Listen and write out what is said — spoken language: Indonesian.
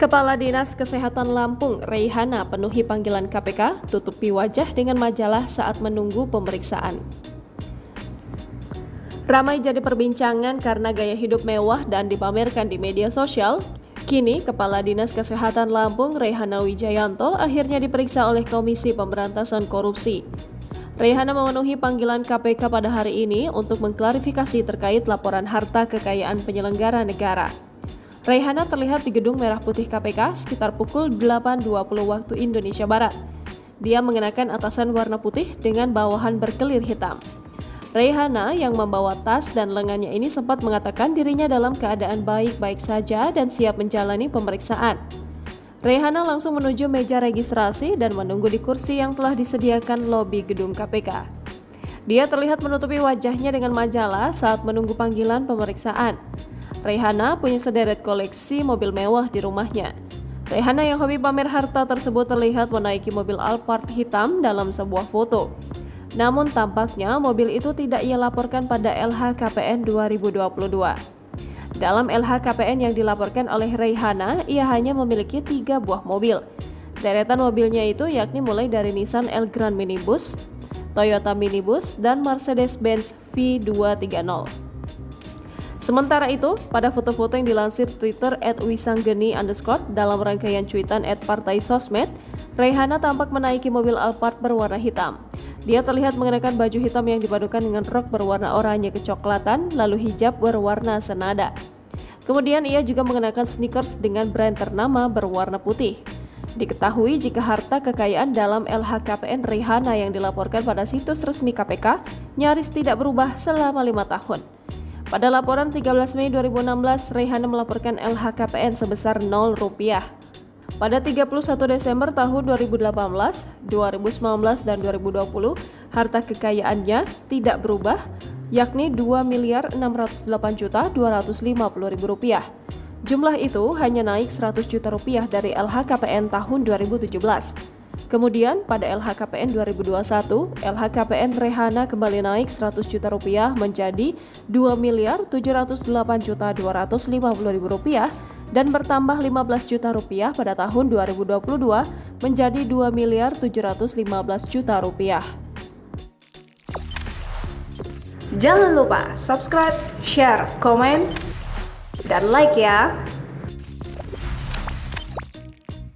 Kepala Dinas Kesehatan Lampung, Reihana, penuhi panggilan KPK, tutupi wajah dengan majalah saat menunggu pemeriksaan. Ramai jadi perbincangan karena gaya hidup mewah dan dipamerkan di media sosial. Kini, Kepala Dinas Kesehatan Lampung, Reihana Wijayanto, akhirnya diperiksa oleh Komisi Pemberantasan Korupsi. Reihana memenuhi panggilan KPK pada hari ini untuk mengklarifikasi terkait laporan harta kekayaan penyelenggara negara. Reihana terlihat di Gedung Merah Putih KPK sekitar pukul 8.20 waktu Indonesia Barat. Dia mengenakan atasan warna putih dengan bawahan berkelir hitam. Reihana yang membawa tas dan lengannya ini sempat mengatakan dirinya dalam keadaan baik-baik saja dan siap menjalani pemeriksaan. Reihana langsung menuju meja registrasi dan menunggu di kursi yang telah disediakan lobi gedung KPK. Dia terlihat menutupi wajahnya dengan majalah saat menunggu panggilan pemeriksaan. Reihana punya sederet koleksi mobil mewah di rumahnya. Reihana yang hobi pamer harta tersebut terlihat menaiki mobil Alphard hitam dalam sebuah foto. Namun tampaknya mobil itu tidak ia laporkan pada LHKPN 2022. Dalam LHKPN yang dilaporkan oleh Reihana, ia hanya memiliki 3 buah mobil. Deretan mobilnya itu yakni mulai dari Nissan Elgrand Minibus, Toyota Minibus, dan Mercedes-Benz V230. Sementara itu, pada foto-foto yang dilansir Twitter @wisanggeni_ dalam rangkaian cuitan @partai sosmed, Reihana tampak menaiki mobil Alphard berwarna hitam. Dia terlihat mengenakan baju hitam yang dipadukan dengan rok berwarna oranye kecoklatan, lalu hijab berwarna senada. Kemudian ia juga mengenakan sneakers dengan brand ternama berwarna putih. Diketahui jika harta kekayaan dalam LHKPN Reihana yang dilaporkan pada situs resmi KPK nyaris tidak berubah selama 5 tahun. Pada laporan 13 Mei 2016, Reihana melaporkan LHKPN sebesar Rp0. Pada 31 Desember tahun 2018, 2019, dan 2020, harta kekayaannya tidak berubah, yakni Rp2.608.250.000. Jumlah itu hanya naik Rp100 juta dari LHKPN tahun 2017. Kemudian pada LHKPN 2021, LHKPN Reihana kembali naik Rp100 juta menjadi Rp2.078.250.000 dan bertambah Rp15 juta pada tahun 2022 menjadi Rp2.715.000.000. Jangan lupa subscribe, share, komen, dan like ya!